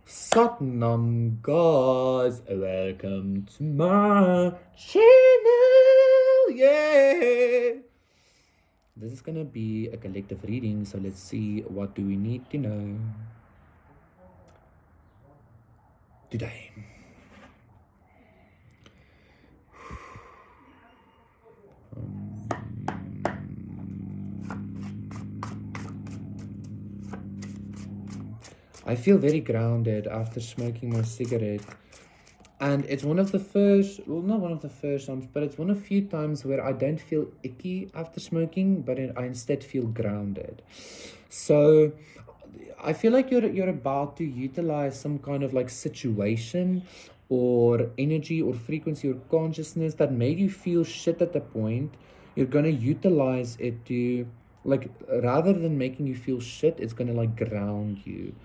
Satnam guys, welcome to my channel. Yeah. This is gonna be a collective reading, so let's see what do we need to know today. I feel very grounded after smoking my cigarette. And it's one of the first, well, not one of the first times, but it's one of few times where I don't feel icky after smoking, but I instead feel grounded. So I feel like you're about to utilize some kind of like situation or energy or frequency or consciousness that made you feel shit at the point. You're gonna utilize it to, like, rather than making you feel shit, it's gonna like ground you.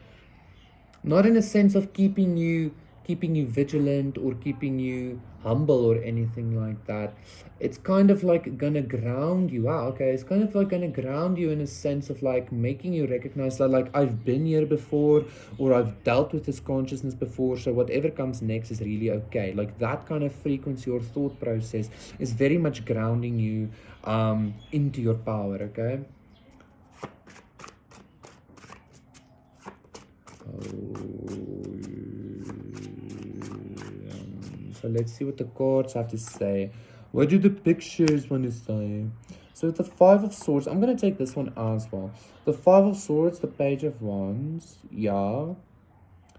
Not in a sense of keeping you vigilant or keeping you humble or anything like that. It's kind of like gonna ground you. Wow, okay. It's kind of like gonna ground you in a sense of like making you recognize that like I've been here before or I've dealt with this consciousness before, so whatever comes next is really okay. Like that kind of frequency or thought process is very much grounding you into your power, okay? So let's see what the cards have to say. What do the pictures want to say? So with the Five of Swords, I'm going to take this one as well. The Five of Swords, the Page of Wands, yeah.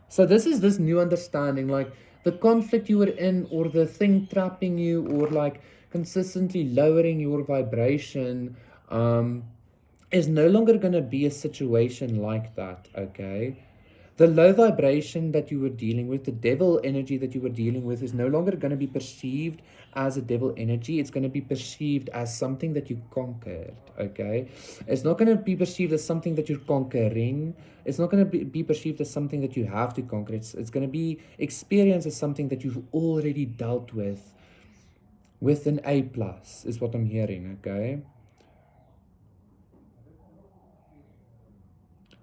So this is this new understanding, like the conflict you were in or the thing trapping you or like consistently lowering your vibration is no longer going to be a situation like that, okay? The low vibration that you were dealing with, the devil energy that you were dealing with, is no longer going to be perceived as a devil energy. It's going to be perceived as something that you conquered, okay? It's not going to be perceived as something that you're conquering. It's not going to be perceived as something that you have to conquer. It's going to be experienced as something that you've already dealt with an A+, is what I'm hearing, okay?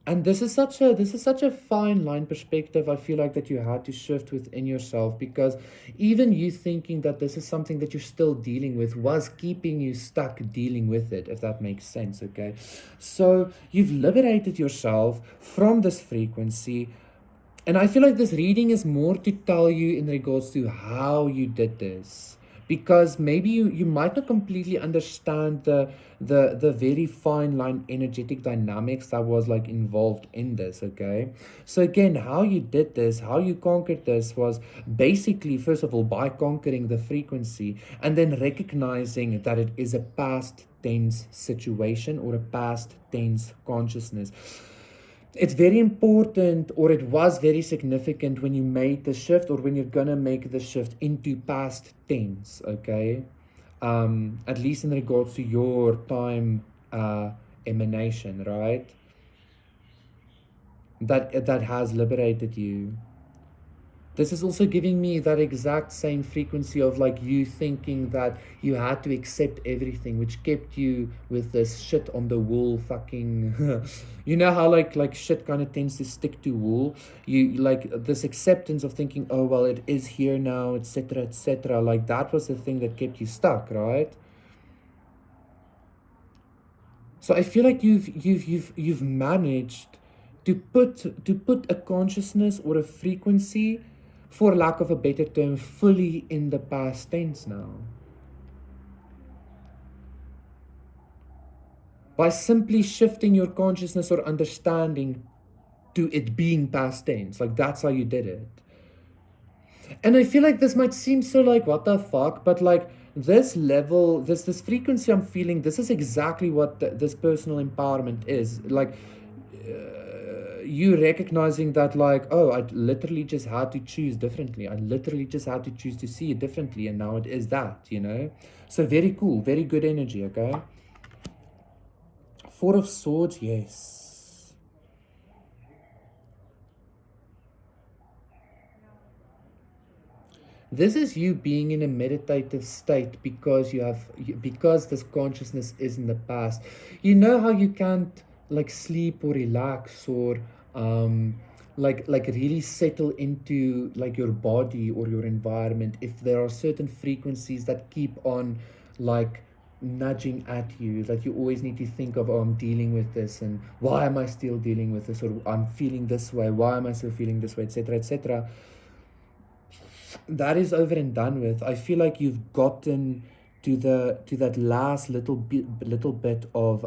And this is such a fine line perspective. I feel like that you had to shift within yourself, because even you thinking that this is something that you're still dealing with was keeping you stuck dealing with it, if that makes sense, okay? So you've liberated yourself from this frequency. And I feel like this reading is more to tell you in regards to how you did this. Because maybe you might not completely understand the very fine line energetic dynamics that was like involved in this, okay? So again, how you did this, how you conquered this was basically, first of all, by conquering the frequency and then recognizing that it is a past tense situation or a past tense consciousness. It's very important, or it was very significant when you made the shift or when you're gonna make the shift into past tense, okay? At least in regards to your time emanation, right? That has liberated you. This is also giving me that exact same frequency of like you thinking that you had to accept everything, which kept you with this shit on the wool fucking you know how like shit kind of tends to stick to wool. You like this acceptance of thinking, oh well, it is here now, etc., etc. Like that was the thing that kept you stuck, right? So I feel like you've managed to put a consciousness or a frequency, for lack of a better term, fully in the past tense now. By simply shifting your consciousness or understanding to it being past tense. Like that's how you did it. And I feel like this might seem so like what the fuck, but like this level, this frequency I'm feeling, this is exactly what this personal empowerment is. Like you recognizing that like, oh, I literally just had to choose differently. I literally just had to choose to see it differently, and now it is that, you know? So very cool, very good energy, okay? Four of Swords, yes. This is you being in a meditative state because because this consciousness is in the past. You know how you can't like sleep or relax or like really settle into like your body or your environment, if there are certain frequencies that keep on like nudging at you, that you always need to think of, oh, I'm dealing with this, and why am I still dealing with this, or I'm feeling this way, why am I still feeling this way, etc., etc. That is over and done with. I feel like you've gotten to that last little bit of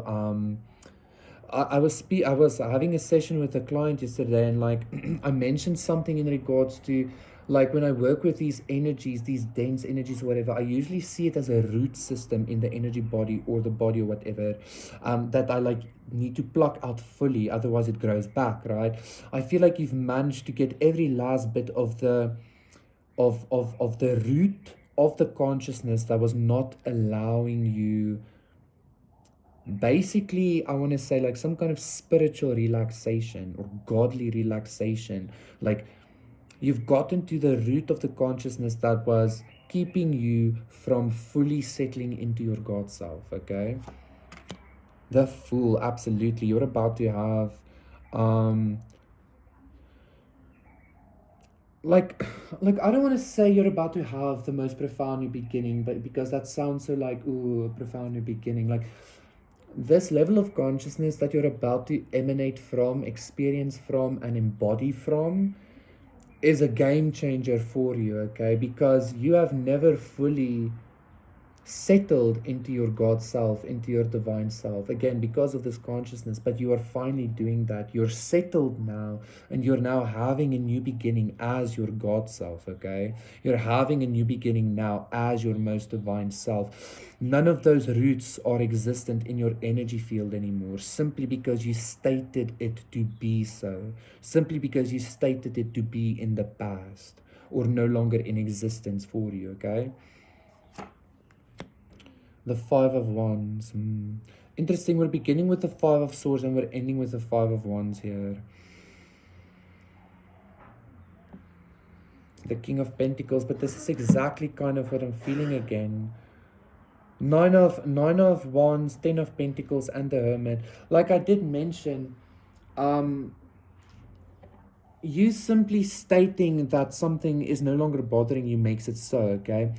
I was having a session with a client yesterday, and like I mentioned something in regards to like when I work with these energies, these dense energies or whatever, I usually see it as a root system in the energy body or the body or whatever, that I like need to pluck out fully, otherwise it grows back, right? I feel like you've managed to get every last bit of the root of the consciousness that was not allowing you, basically, I want to say like some kind of spiritual relaxation or godly relaxation. Like you've gotten to the root of the consciousness that was keeping you from fully settling into your God self, okay? The Fool, absolutely. You're about to have um like like I don't want to say you're about to have the most profound new beginning, but because that sounds so like, ooh, a profound new beginning. Like this level of consciousness that you're about to emanate from, experience from, and embody from is a game changer for you, okay? Because you have never fully settled into your God self, into your divine self, again, because of this consciousness. But you are finally doing that. You're settled now, and you're now having a new beginning as your God self, okay? You're having a new beginning now as your most divine self. None of those roots are existent in your energy field anymore, simply because you stated it to be so, simply because you stated it to be in the past or no longer in existence for you, okay? The Five of Wands. Interesting. We're beginning with the Five of Swords and we're ending with the Five of Wands here. The King of Pentacles, but this is exactly kind of what I'm feeling again. Nine of Wands, 10 of Pentacles, and the Hermit. Like I did mention, you simply stating that something is no longer bothering you makes it so, okay?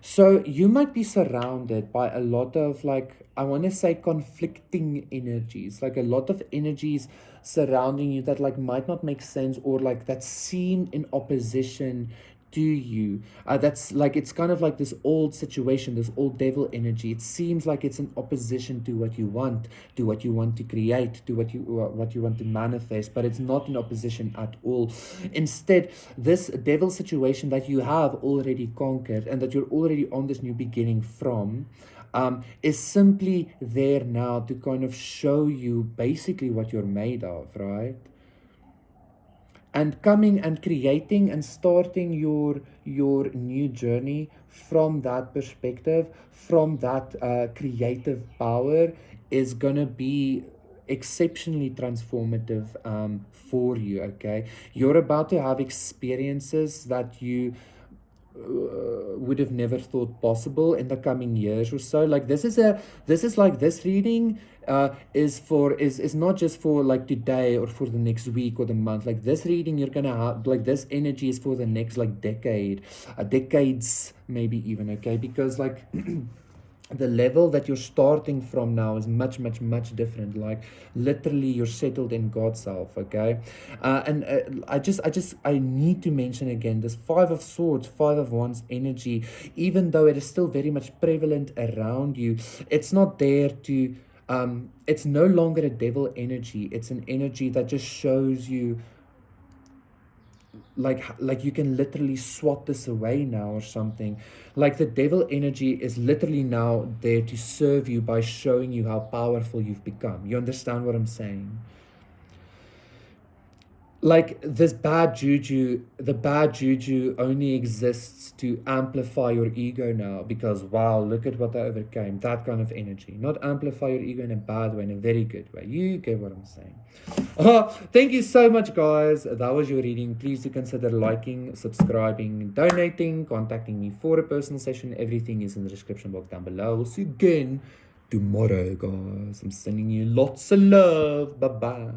So you might be surrounded by a lot of like, I want to say conflicting energies, like a lot of energies surrounding you that like might not make sense or like that seem in opposition to you. That's like, it's kind of like this old situation, this old devil energy. It seems like it's in opposition to what you want, to what you want to create, to what you want to manifest, but it's not in opposition at all. Instead, this devil situation that you have already conquered and that you're already on this new beginning from, is simply there now to kind of show you basically what you're made of, right? And coming and creating and starting your new journey from that perspective, from that creative power, is gonna be exceptionally transformative for you, okay? You're about to have experiences that you would have never thought possible in the coming years or so. Like this is like this reading is not just for like today or for the next week or the month. Like this reading you're gonna have, like this energy is for the next like decade, decades maybe even, okay? Because like the level that you're starting from now is much different. Like literally you're settled in God's self, okay? And I need to mention again this Five of Swords, Five of Wands energy. Even though it is still very much prevalent around you, it's not there to it's no longer a devil energy. It's an energy that just shows you like you can literally swat this away now or something. Like the devil energy is literally now there to serve you by showing you how powerful you've become. You understand what I'm saying? Like this bad juju, the bad juju only exists to amplify your ego now, because wow, look at what I overcame. That kind of energy. Not amplify your ego in a bad way, in a very good way. You get what I'm saying. Thank you so much, guys. That was your reading. Please do consider liking, subscribing, donating, contacting me for a personal session. Everything is in the description box down below. We'll see you again tomorrow, guys. I'm sending you lots of love. Bye bye.